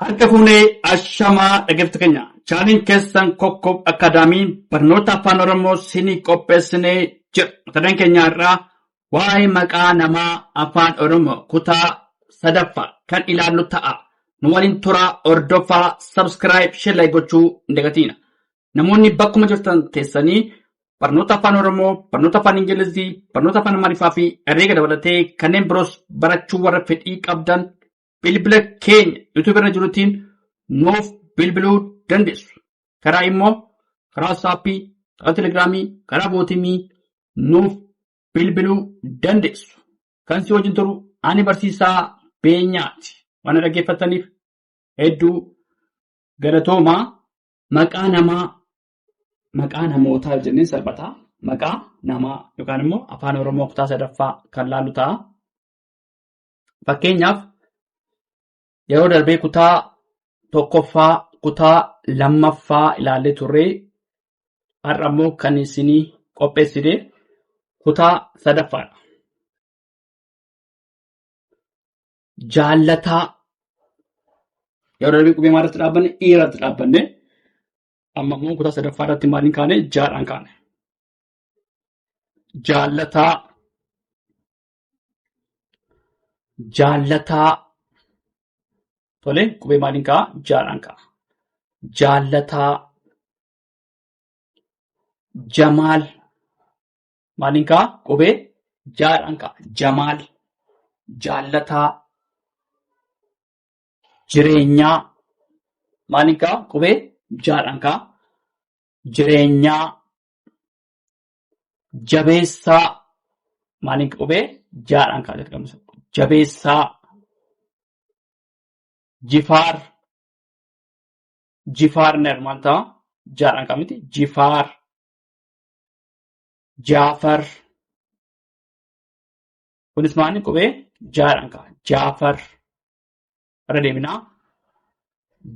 Harka fuunee ashamaa dhaggeeffattoota keenya chaaniin keessan Kokkob Akaadaamiin barnoota afaan Oromoo sinii qopheessinee jira. Mata-dureen keenya irraa waa'ee maqaa namaa afaan Oromoo kutaa 3ffaa kan ilaallu ta'a. Nu waliin turaa, hordofaa, subscribe, share gochuu hin dagatina. Namoonni bakkuma jirtan teessanii barnoota afaan Oromoo, barnoota afaan Ingilizii, barnoota afaan Amaariffaa fi herreega dabalatee kanneen biroos barachuu warra fedhii qabdan bilbila keenya YouTube irra jirutiin nuuf bilbiluu dandeessu. Karaa immoo karaa WhatsAppii, karaa Telegiraamii, karaa Bootimii nuuf bilbiluu dandeessu. Kan si wajjin turu ani barsiisaa Beenyaati. Waan dhaggeeffataniif hedduu galatoomaa. Maqaa namootaa jennee salphataa. Maqaa namaa yookaan immoo afaan Oromoo kutaa 3ffaa kan laallu ta'a. Fakkeenyaaf yeroo darbee kutaa 1ffaa, kutaa 2ffaa ilaallee turre. Har'a immoo kan isinii qopheessine kutaa 3ffaadha. Jaallataa. Yeroo darbee qubee maalirratti dhaabbanne? I irratti dhaabbanne. Amma immoo kutaa 3ffaa irratti maaliin kaane? Jaadhaan kaane. Jaallataa. Jaallataa. Tole, qubee maaliin ka'a? Jaadhaan ka'a. Jaallataa. Jamaal. Maaliin ka'a? Qubee jaadhaan ka'a. Jamaal. Jaallataa. Jireenyaa. Maaliin ka'a? Qubee jaadhaan ka'a. Jireenyaa. Jabeessaa. Maaliin qubee jaadhaan ka'a. Jabeessaa. Jifaar. Jifaar maal ta'a? Jaadhaan ka'a miti. Jifaar. Jaafar. Kunis maaliin qubee jaadhaan ka'a. Jaafar. Irra deebinaa.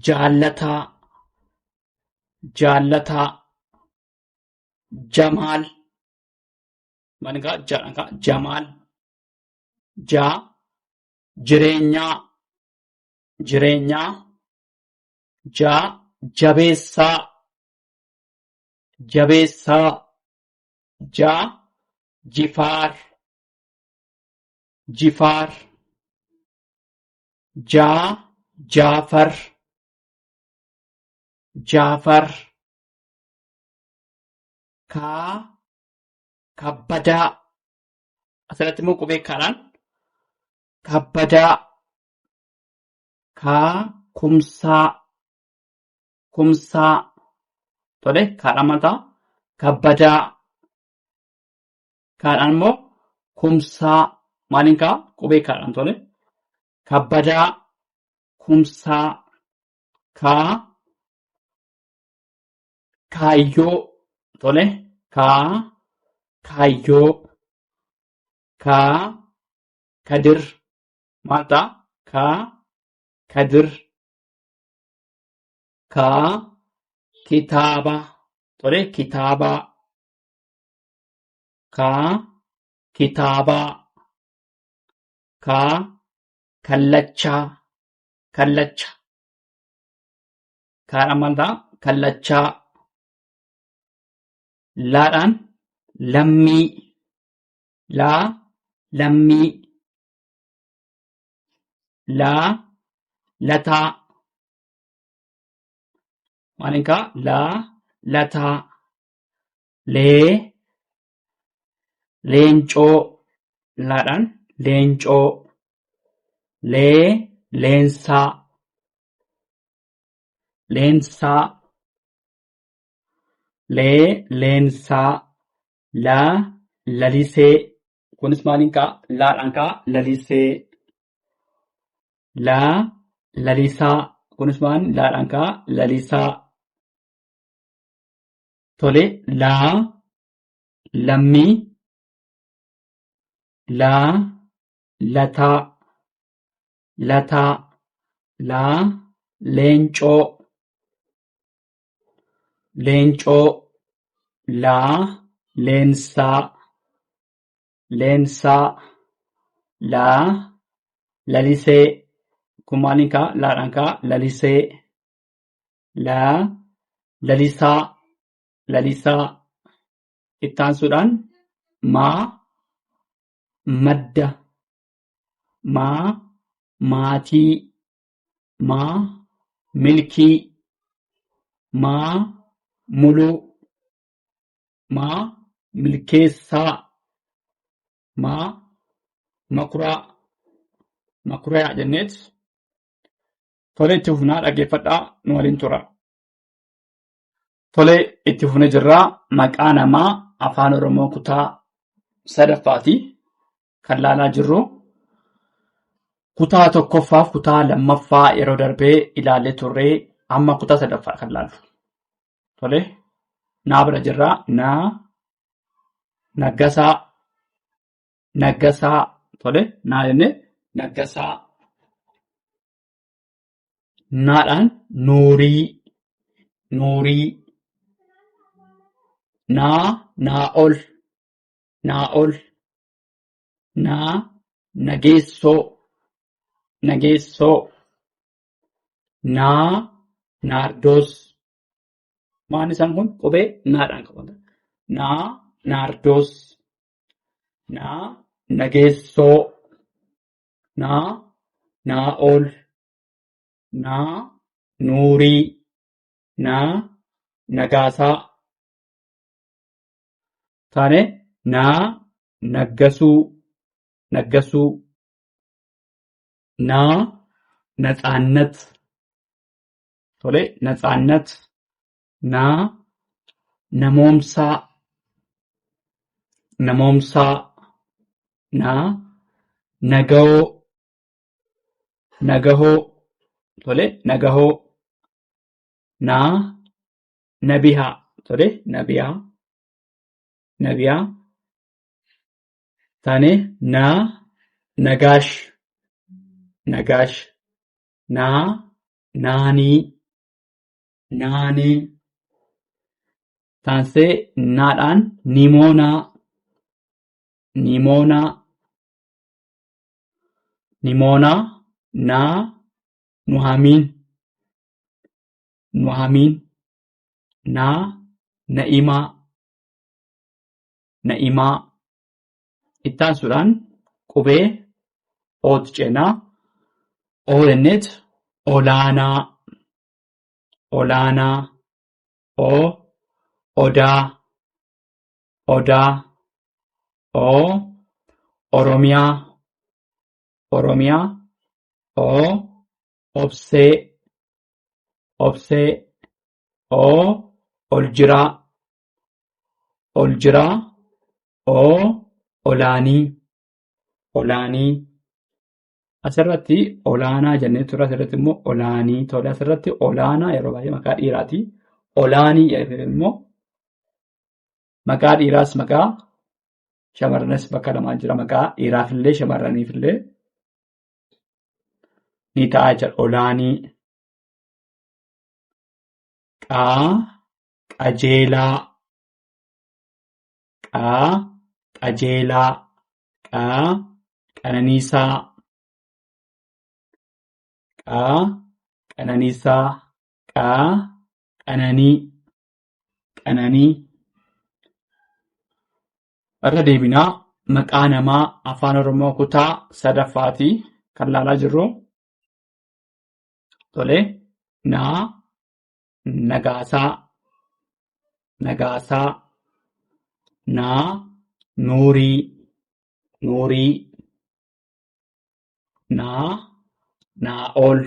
Jaallataa. Jaallataa. Jamaal. Maaliin ka'a? Jaadhaan ka'a. Jamaal. Jireenyaa. Jireenyaa. Jabeessaa. Jabeessaa. Jifaar. Jifaar. Jaafar. Jaafar. Kabbadaa. Asirratti immoo qubee kaadhaan kabbadaa. Kumsaa. Kumsaa. Tole, kaadhaan maal ta'a? Kabbadaa. Kaadhaan immoo kumsaa. Maaliin ka'a? Qubee kaadhaan. Tole. Kabbadaa. Kumsaa. Kaayyoo. Tole. Kaayyoo. Kadir. Maal ta'a? Kadir. Kitaaba. Tole. Kitaabaa. Kitaabaa. Kallachaa. Kallacha. Kaadhaan maal ta'a? Kallachaa. Laadhaan lammii. Lammii. Lataa. Maaliin ka'a? Lataa. Leencoo. Laadhaan leencoo. Leensaa. Leensaa. Leensaa. Lalisee. Kunis maaliin ka'a? Laadhaan ka'a. Lalisee. Lalisaa. Kunis maaliin? Laadhaan ka'a. Lalisaa. Tole, lammii. Lataa. Leencoo. Leencoo. Leensaa. Lalisee. Kumaaniin kaa laadhaan kaa lalisee lalisaa lalisaa ittaansuudhaan maa madda maa maatii maa milkii maa muluu maa milkeessaa maa makuraa jenneet tolee itti fufnaa dhaggeeffadhaa nu waliin tura. Tolee itti fufnee jirraa maqaa namaa afaan Oromoo kutaa sadaffaati kan laalaa jirru. Kutaa tokkoffaaf kutaa lammaffaa yeroo darbee ilaallee turree amma kutaa sadaffaa kan laallu. Tolee naa bira jirraa naggasaa tolee naa jennee naggasaa naadhaan nuurii naa'ol nageessoo naardoos maan isaan kun qubee naadhaan qabata naardoos nageessoo naa'ol nuurii nagaasaa taane naggasuu natsaannat tole natsaannat namoomsaa nagahoo tole nagahoo nabihaa tole nabiyaa taane nagaash naanii taansee naadhaan nimoonaa nuhamiin na'imaa ittaansuudhaan qubee ooti ceenaa oolennet olaanaa odaa oromiyaa obsee oljiraa olaanii asirratti olaanaa jennee turre asirratti immoo olaanii tole asirratti olaanaa yeroo baay'ee maqaa dhiiraati. Olaanii immoo maqaa dhiiraas maqaa shamarranis bakka lamaan jira. Maqaa dhiiraafillee shamarraniifillee ni ta'a jira olaanii. Qajeelaa qananiisaa qananii irra deebinaa maqaa namaa afaan Oromoo kutaa sadaffaati kan laalaa jirru. Tole nagaasaa nuurii naa'ol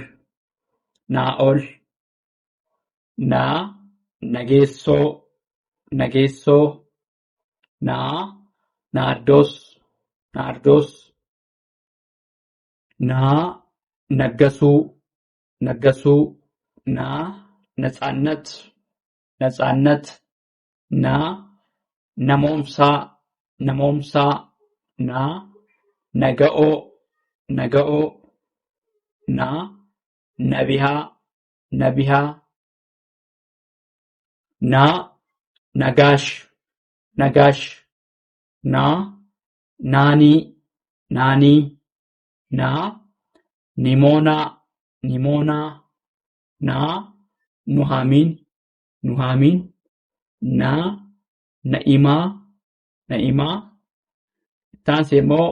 nageessoo naardoos naggasuu natsaannat namoomsaa naga'oo nabihaa nagaash naanii nimoonaa Nimona, Na, Nuhamin, Nuhamin, Na, Naima, Naima. Taansi immoo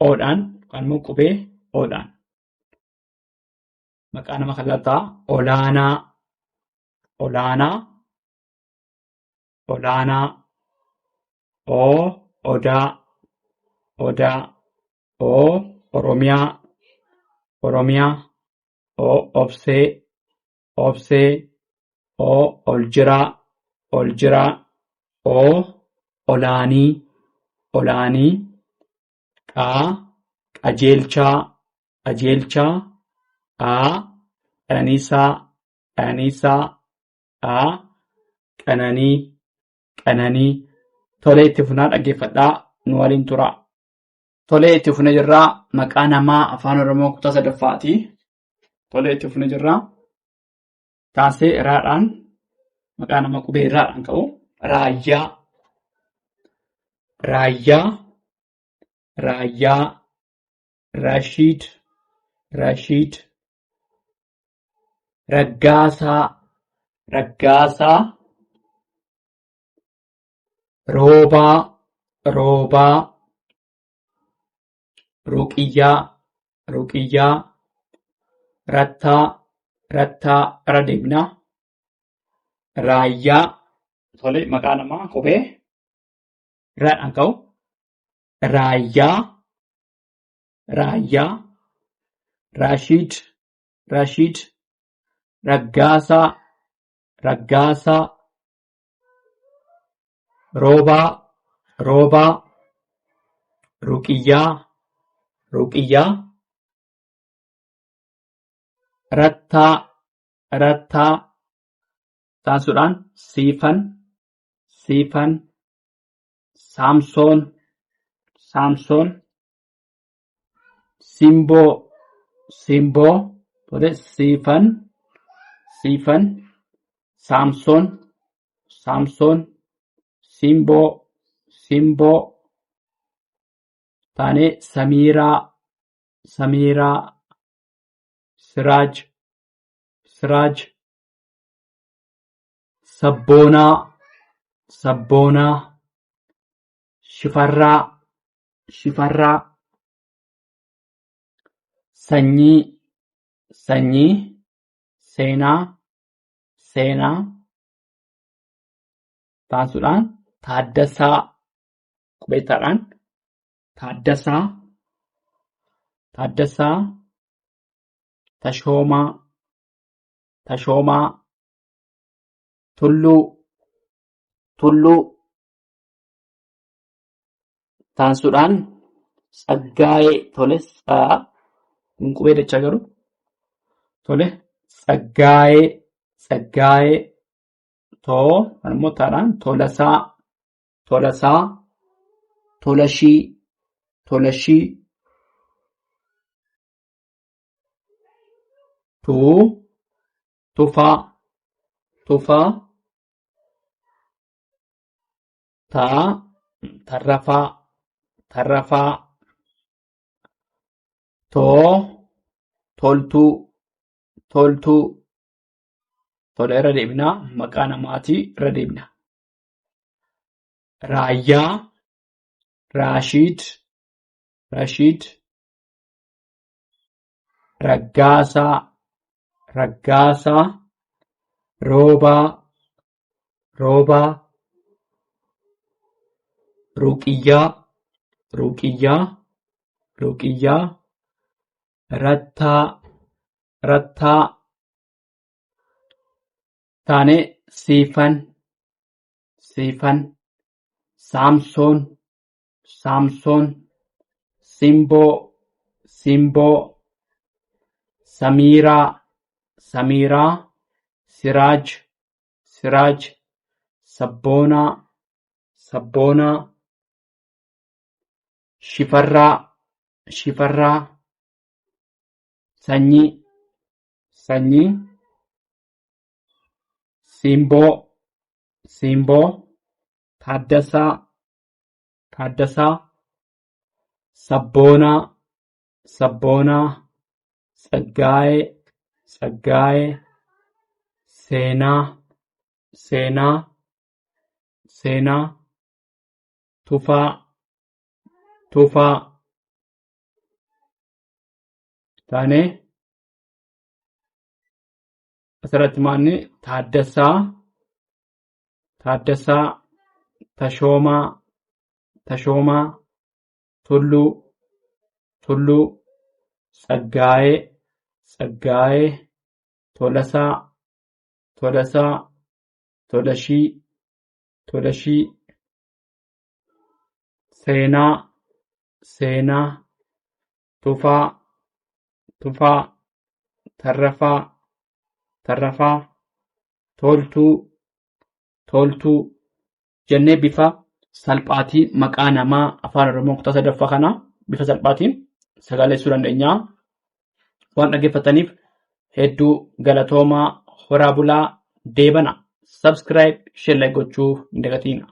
Oodhaan kan immoo qubee Oodhaan. Maqaa nama kallattaa Olaanaa, Olaanaa, Olaanaa. Odaa, Odaa. Oromiyaa, Oromiyaa. Obsee, Obsee. Oljiraa, Oljiraa. Olaanii, Olaanii. Qajeelchaa, Qajeelchaa. Qananiisaa, Qananiisaa. Qananii, Qananii. Tolee, itti fufnaa dhaggeeffadhaa nu waliin turaa. Tolee, itti fufnee jirraa maqaa namaa afaan Oromoo kutaa sadaffaati. Tolee, itti fufnee jirraa taasee iraadhaan maqaa nama qubee iraadhaan ka'u Raayyaa, Raayyaa. Raayyaa. Rashiid, Rashiid. Raggaasaa, Raggaasaa. Roobaa, Roobaa. Ruqiyyaa, Ruqiyyaa. Rattaa, Rattaa. Irra deebinaa. Raayyaa. Tole, maqaa namaa qubee iraadhaan ka'u Raayyaa, Raayyaa. Rashiid, Rashiid. Raggaasaa, Raggaasaa. Roobaa, Roobaa. Ruqiyyaa, Ruqiyyaa. Rattaa, Rattaa. Taasisuudhaan Siifan, Siifan. Saamsoon, Saamsoon. Simboo, Simboo. Tole, Siifan, Siifan. Saamsoon, Saamsoon. Simboo, Simboo. Taanee Samiiraa, Samiiraa. Siraaj, Siraaj. Sabboonaa, Sabboonaa. Shifarraa, Shifarraa. Sanyii, Sanyii. Seenaa, Seenaa. Taasisuudhaan Taaddasaa, qubeettaadhaan Taaddasaa, Taaddasaa. Tashoomaa, Tashoomaa. Tulluu, Tulluu. Taasisuudhaan Tsaggaayee. Tole, qubee dachaa garuu. Tole, Tsaggaayee, Tsaggaayee. Kan immoo taadhaan Tolasaa, Tolasaa. Tolashii, Tolashii. Tufaa, Tufaa. Tarrafaa, Tarrafaa. Toltuu, Toltuu. Tole, irra deebinaa maqaa namaatii irra deebina. Raayyaa, Raashiid, Rashiid. Raggaasaa, Raggaasaa. Roobaa, Roobaa. Ruqiyyaa, Ruqiyyaa. Ruqiyyaa. Rattaa, Rattaa. Taanee Siifan, Siifan. Saamsoon, Saamsoon. Simboo, Simboo. Samiiraa, Samiiraa. Siraaj, Siraaj. Sabboonaa, Sabboonaa. Shifarraa, Shifarraa. Sanyii, Sanyii. Simboo, Simboo. Taaddasaa, Taaddasaa. Sabboonaa, Sabboonaa. Tsaggaayee, Tsaggaayee, Seenaa, Seenaa, Seenaa, Tufaa, Tufaa, taanee asirratti maanni Taaddasaa, Taaddasaa, Tashoomaa, Tashoomaa, Tulluu, Tulluu, Tsaggaayee, Tsaggaayee, Tolasaa, Tolasaa, Tolashii, Tolashii, Seenaa, Seenaa, Tufaa, Tufaa, Tarrafaa, Tarrafaa, Toltuu, Toltuu jennee bifa salphaatiin maqaa namaa afaan Oromoo kutaa sadaffaa kana bifa salphaatiin sagaleessuu dandeenya. Waan dhaggeeffataniif hedduu galatoomaa. Horaa bulaa. Deebana. Subscribe, share, like gochuu hin dagatina.